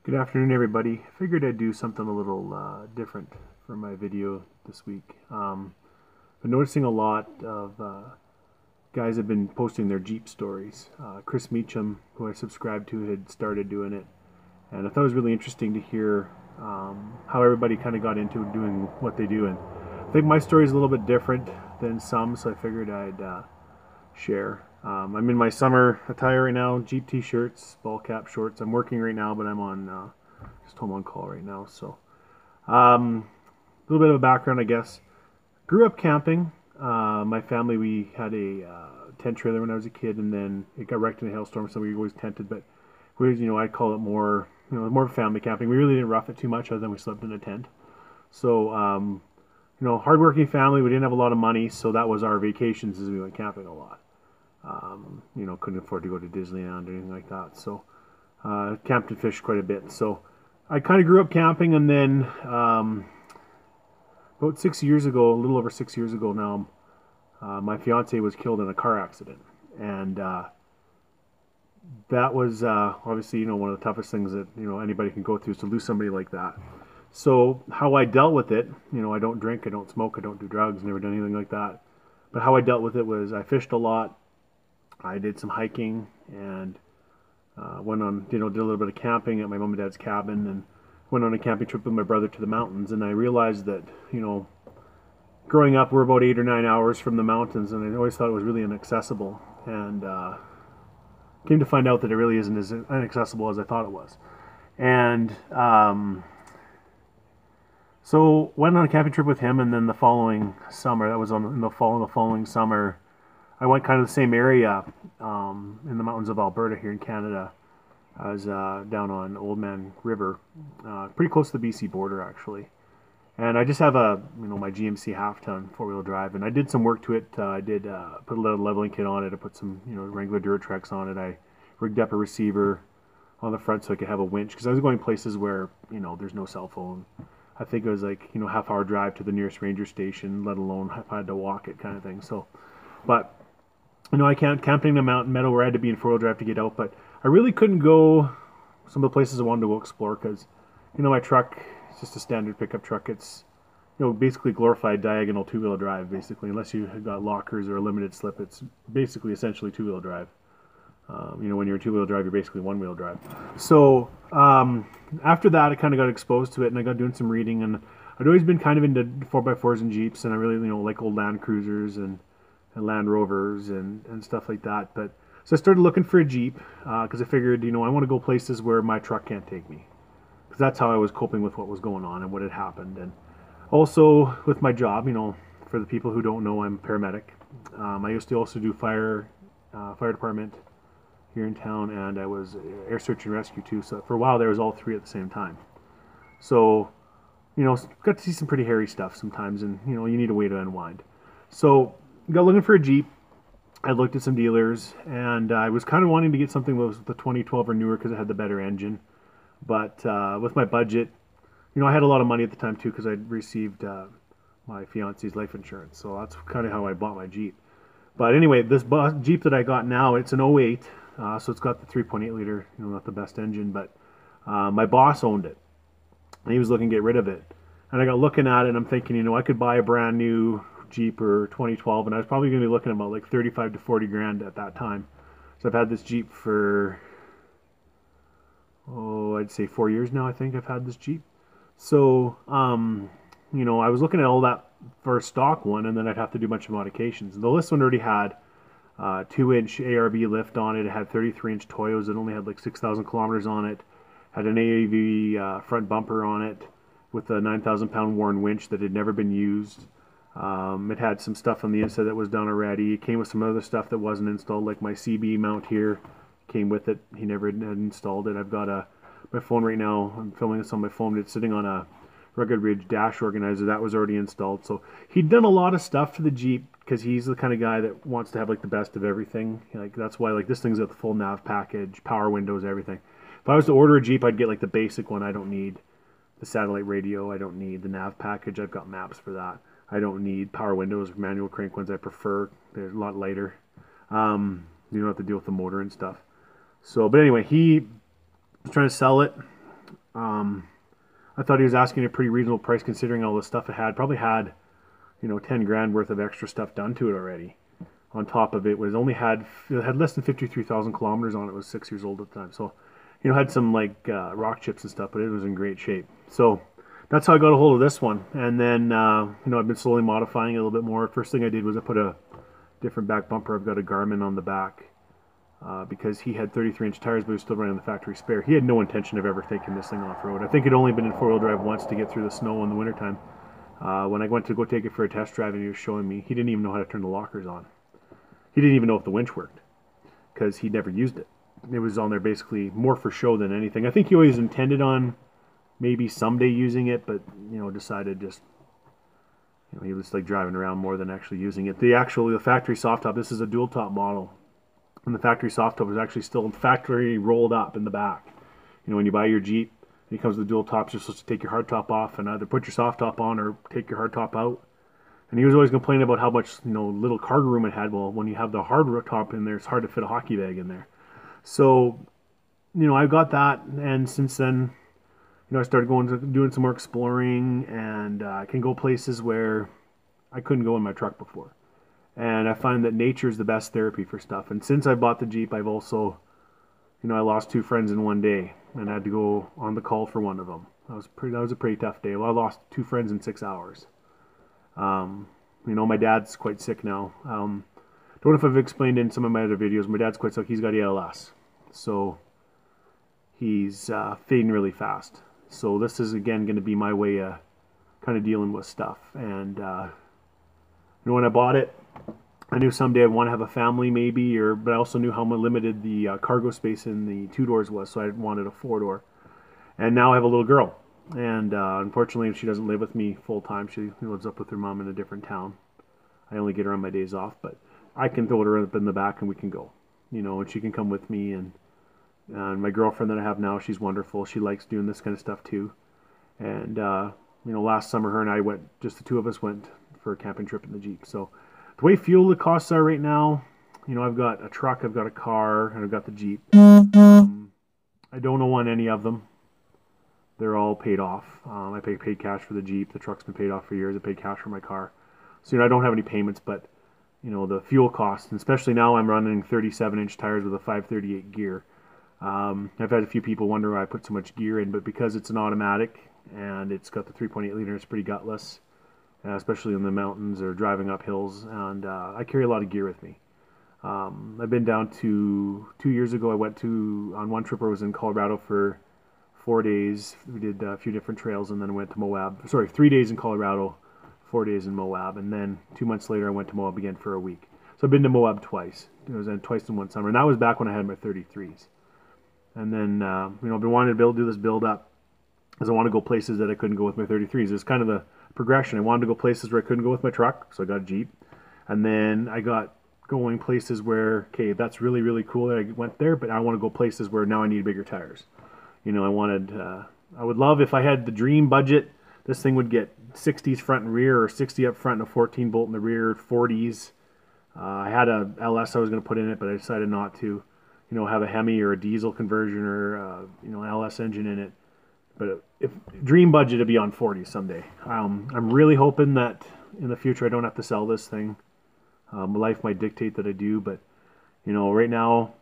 Good afternoon, everybody. I figured I'd do something a little different for my video this week. Been noticing a lot of guys have been posting their Jeep stories. Chris Meacham, who I subscribe to, had started doing it, and I thought it was really interesting to hear how everybody kind of got into doing what they do. And I think my story is a little bit different than some, so I figured I'd share. I'm in my summer attire right now, Jeep t-shirts, ball cap shorts. I'm working right now, but I'm on just home on call right now. So a little bit of a background, I guess. Grew up camping. My family, we had a tent trailer when I was a kid, and then it got wrecked in a hailstorm, so we always tented. But I'd call it more, more family camping. We really didn't rough it too much, other than we slept in a tent. So hardworking family. We didn't have a lot of money, so that was our vacations as we went camping a lot. Couldn't afford to go to Disneyland or anything like that. So, camped and fished quite a bit. So, I kind of grew up camping, and then about 6 years ago, a little over 6 years ago now, my fiance was killed in a car accident, and that was obviously one of the toughest things that anybody can go through, is to lose somebody like that. So, how I dealt with it, I don't drink, I don't smoke, I don't do drugs, never done anything like that. But how I dealt with it was I fished a lot. I did some hiking and went on, did a little bit of camping at my mom and dad's cabin, and went on a camping trip with my brother to the mountains. And I realized that, growing up, we're about 8 or 9 hours from the mountains, and I always thought it was really inaccessible. And came to find out that it really isn't as inaccessible as I thought it was. And so went on a camping trip with him, and then the following summer, that was in the fall, the following summer, I went kind of the same area in the mountains of Alberta here in Canada. I was down on Old Man River, pretty close to the BC border actually. And I just have my GMC half-ton four-wheel drive, and I did some work to it. I did put a little leveling kit on it. I put some Wrangler Duratreks on it. I rigged up a receiver on the front so I could have a winch, because I was going places where there's no cell phone. I think it was like half-hour drive to the nearest ranger station, let alone if I had to walk it, kind of thing. So, but I can't camping in a mountain meadow where I had to be in four-wheel drive to get out, but I really couldn't go some of the places I wanted to go explore, because my truck is just a standard pickup truck. It's basically glorified diagonal two-wheel drive, basically, unless you have got lockers or a limited slip. It's basically essentially two-wheel drive. When you're a two-wheel drive, you're basically one-wheel drive. So after that, I kind of got exposed to it, and I got doing some reading, and I'd always been kind of into 4x4s and Jeeps, and I really like old Land Cruisers and Land Rovers and stuff like that. But so I started looking for a Jeep, because I figured I want to go places where my truck can't take me, because that's how I was coping with what was going on and what had happened. And also with my job, for the people who don't know, I'm a paramedic. I used to also do fire department here in town, and I was air search and rescue too. So for a while there was all three at the same time. So got to see some pretty hairy stuff sometimes, and you need a way to unwind. So got looking for a Jeep. I looked at some dealers, and I was kind of wanting to get something that was the 2012 or newer, because it had the better engine. But with my budget, I had a lot of money at the time too, because I'd received my fiance's life insurance. So that's kind of how I bought my Jeep. But anyway, this Jeep that I got now, it's an '08, so it's got the 3.8 liter, not the best engine, but my boss owned it, and he was looking to get rid of it. And I got looking at it, and I'm thinking, I could buy a brand new Jeep or 2012, and I was probably going to be looking at about like 35 to 40 grand at that time. So I've had this Jeep for, I'd say 4 years now. I think I've had this Jeep. So I was looking at all that for a stock one, and then I'd have to do a bunch of modifications. And this one already had 2-inch ARB lift on it. It had 33-inch Toyos. It only had like 6,000 kilometers on it. Had an AAV front bumper on it with a 9,000-pound Warren winch that had never been used. It had some stuff on the inside that was done already. It came with some other stuff that wasn't installed, like my CB mount here came with it. He never had installed it. I've got my phone right now. I'm filming this on my phone. It's sitting on a Rugged Ridge dash organizer that was already installed. So he'd done a lot of stuff to the Jeep, because he's the kind of guy that wants to have like the best of everything. Like that's why this thing's got the full nav package, power windows, everything. If I was to order a Jeep, I'd get like the basic one. I don't need the satellite radio. I don't need the nav package. I've got maps for that. I don't need power windows, manual crank ones I prefer. They're a lot lighter. You don't have to deal with the motor and stuff. So, but anyway, he was trying to sell it. I thought he was asking a pretty reasonable price considering all the stuff it had. Probably had, 10 grand worth of extra stuff done to it already. On top of it, it had less than 53,000 kilometers on it. It was 6 years old at the time, so had some like rock chips and stuff, but it was in great shape. So that's how I got a hold of this one. And then I've been slowly modifying it a little bit more. First thing I did was I put a different back bumper. I've got a Garmin on the back because he had 33-inch tires, but he was still running the factory spare. He had no intention of ever taking this thing off road. I think it only been in four-wheel drive once to get through the snow in the wintertime. When I went to go take it for a test drive and he was showing me, he didn't even know how to turn the lockers on. He didn't even know if the winch worked because he'd never used it. It was on there basically more for show than anything. I think he always intended on maybe someday using it, but decided just he was like driving around more than actually using it. The factory soft top. This is a dual top model, and the factory soft top was actually still factory rolled up in the back. When you buy your Jeep, it comes with the dual tops. You're supposed to take your hard top off and either put your soft top on or take your hard top out. And he was always complaining about how much little cargo room it had. Well, when you have the hard top in there, it's hard to fit a hockey bag in there. So, I got that, and since then, I started doing some more exploring, and I can go places where I couldn't go in my truck before. And I find that nature is the best therapy for stuff. And since I bought the Jeep, I've also, I lost 2 friends in one day, and I had to go on the call for one of them. That was a pretty tough day. Well, I lost 2 friends in 6 hours. My dad's quite sick now. Don't know if I've explained in some of my other videos. My dad's quite sick. He's got ALS, so he's fading really fast. So this is again going to be my way of kind of dealing with stuff. And when I bought it, I knew someday I'd want to have a family, maybe, but I also knew how limited the cargo space in the 2 doors was, so I wanted a 4-door. And now I have a little girl. And unfortunately, she doesn't live with me full time. She lives up with her mom in a different town. I only get her on my days off, but I can throw her up in the back and we can go. And she can come with me. And my girlfriend that I have now, she's wonderful. She likes doing this kind of stuff too. And last summer, her and I went. Just the 2 of us went for a camping trip in the Jeep. So the way fuel costs are right now, I've got a truck, I've got a car, and I've got the Jeep. I don't own any of them. They're all paid off. I paid cash for the Jeep. The truck's been paid off for years. I paid cash for my car. So, I don't have any payments, but, the fuel costs, and especially now I'm running 37-inch tires with a 538 gear. I've had a few people wonder why I put so much gear in, but because it's an automatic and it's got the 3.8 liter, it's pretty gutless, especially in the mountains or driving up hills, and I carry a lot of gear with me. I've been down to 2 years ago. I went on one trip where I was in Colorado for 4 days. We did a few different trails and then went to Moab. Sorry, 3 days in Colorado, 4 days in Moab. And then 2 months later, I went to Moab again for a week. So I've been to Moab twice. It was twice in one summer. And that was back when I had my 33s. And then, I've been wanting to do this build up because I want to go places that I couldn't go with my 33s. It's kind of the progression. I wanted to go places where I couldn't go with my truck. So I got a Jeep. And then I got going places where, okay, that's really, really cool that I went there, but I want to go places where now I need bigger tires. I would love if I had the dream budget, this thing would get 60s front and rear, or 60 up front and a 14 bolt in the rear, 40s. I had a LS I was going to put in it, but I decided not to, have a Hemi or a diesel conversion or, an LS engine in it. But if dream budget to be on 40s someday. I'm really hoping that in the future I don't have to sell this thing. My life might dictate that I do, but, right now,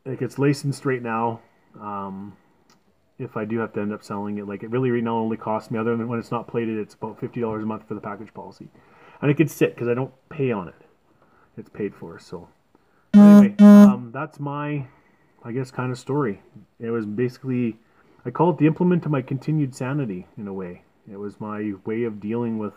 like it's licensed right now. If I do have to end up selling it, like it really right now only costs me, other than when it's not plated, it's about $50 a month for the package policy. And it could sit because I don't pay on it. It's paid for. So anyway, that's my, I guess, kind of story. It was basically, I call it the implement to my continued sanity in a way. It was my way of dealing with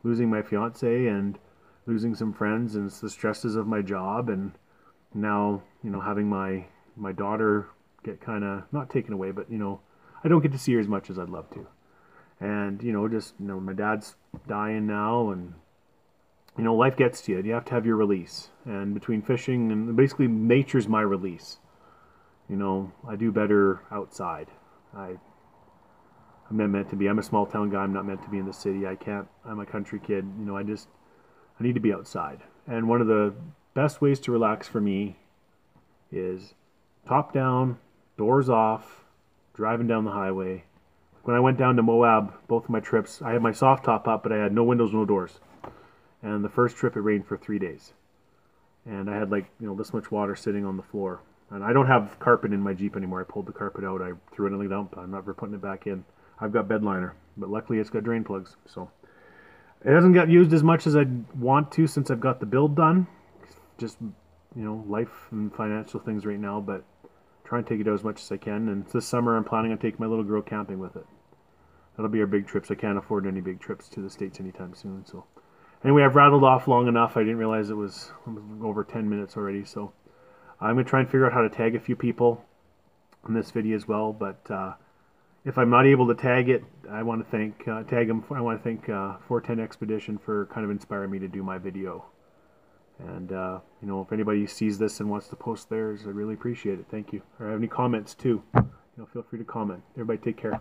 losing my fiance and losing some friends and the stresses of my job, and now, having my daughter get kind of not taken away, but I don't get to see her as much as I'd love to. And my dad's dying now, and life gets to you. You have to have your release. And between fishing and basically nature's my release. I do better outside. I'm not meant to be. I'm a small town guy. I'm not meant to be in the city. I'm a country kid. I need to be outside. And one of the best ways to relax for me is top down, doors off, driving down the highway. When I went down to Moab, both of my trips, I had my soft top up, but I had no windows, no doors. And the first trip, it rained for 3 days. And I had like, this much water sitting on the floor. And I don't have carpet in my Jeep anymore. I pulled the carpet out. I threw it in the dump. I'm never putting it back in. I've got bed liner, but luckily it's got drain plugs. So it hasn't got used as much as I'd want to since I've got the build done. Just, life and financial things right now, but try and take it out as much as I can. And this summer I'm planning on taking my little girl camping with it. That'll be our big trips. I can't afford any big trips to the States anytime soon. So anyway, I've rattled off long enough. I didn't realize it was over 10 minutes already. So I'm going to try and figure out how to tag a few people in this video as well. But if I'm not able to tag it, I want to thank tag them. I want to thank 410 Expedition for kind of inspiring me to do my video. And if anybody sees this and wants to post theirs, I really appreciate it. Thank you. Or have any comments too, feel free to comment. Everybody take care.